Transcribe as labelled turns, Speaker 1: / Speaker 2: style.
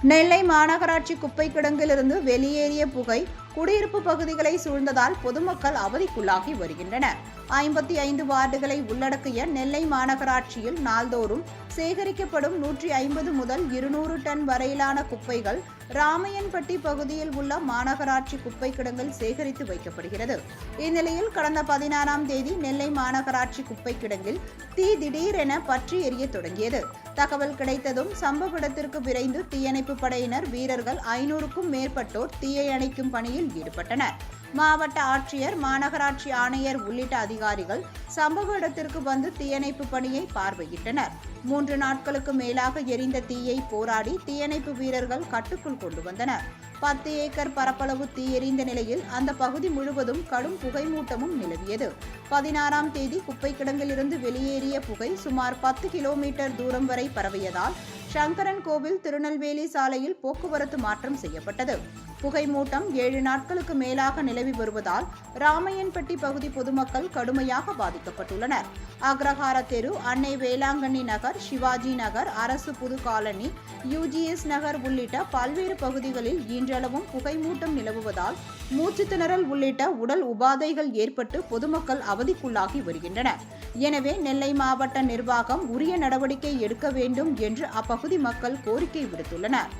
Speaker 1: நெல்லை மாநகராட்சி குப்பை கிடங்கிலிருந்து வெளியேறிய புகை குடியிருப்பு பகுதிகளை சூழ்ந்ததால் பொதுமக்கள் அவதிக்குள்ளாகி வருகின்றனர். 55 வார்டுகளை உள்ளடக்கிய நெல்லை மாநகராட்சியில் நாள்தோறும் சேகரிக்கப்படும் 150 முதல் 200 டன் வரையிலான குப்பைகள் ராமையன்பட்டி பகுதியில் உள்ள மாநகராட்சி குப்பை கிடங்கில் சேகரித்து வைக்கப்படுகிறது. இந்நிலையில் கடந்த 16ஆம் தேதி நெல்லை மாநகராட்சி குப்பை கிடங்கில் தீ திடீரென பற்றி எரிய தொடங்கியது. தகவல் கிடைத்ததும் சம்பவ இடத்திற்கு விரைந்து தீயணைப்பு படையினர் வீரர்கள் 500க்கும் மேற்பட்டோர் தீயை அணைக்கும் பணியில் ஈடுபட்டனர். மாவட்ட ஆட்சியர், மாநகராட்சி ஆணையர் உள்ளிட்ட அதிகாரிகள் சம்பவ இடத்திற்கு வந்து தீயணைப்பு பணியை பார்வையிட்டனர். 3 நாட்களுக்கு மேலாக எரிந்த தீயை போராடி தீயணைப்பு வீரர்கள் கட்டுக்குள் கொண்டு வந்தனர். 10 ஏக்கர் பரப்பளவு தீ எரிந்த நிலையில் அந்த பகுதி முழுவதும் கடும் புகை மூட்டமும் நிலவியது. 16ஆம் தேதி குப்பை கிடங்கில் இருந்து வெளியேறிய புகை சுமார் 10 கிலோமீட்டர் தூரம் வரை பரவியதால் சங்கரன் கோவில் திருநெல்வேலி சாலையில் போக்குவரத்து மாற்றம் செய்யப்பட்டது. புகை மூட்டம் 7 நாட்களுக்கு மேலாக நிலவி வருவதால் ராமையன்பட்டி பகுதி பொதுமக்கள் கடுமையாக பாதிக்கப்பட்டுள்ளனர். அக்ரஹார தெரு, அன்னை வேளாங்கண்ணி நகர், சிவாஜி நகர், அரசு புது காலனி, UGS நகர் உள்ளிட்ட பல்வேறு பகுதிகளில் இன்றளவும் புகை மூட்டம் நிலவுவதால் மூச்சுத்திணறல் உள்ளிட்ட உடல் உபாதைகள் ஏற்பட்டு பொதுமக்கள் அவதிக்குள்ளாகி வருகின்றனர். எனவே நெல்லை மாவட்ட நிர்வாகம் உரிய நடவடிக்கை எடுக்க வேண்டும் என்று அப்பகுதி மக்கள் கோரிக்கை விடுத்துள்ளனர்.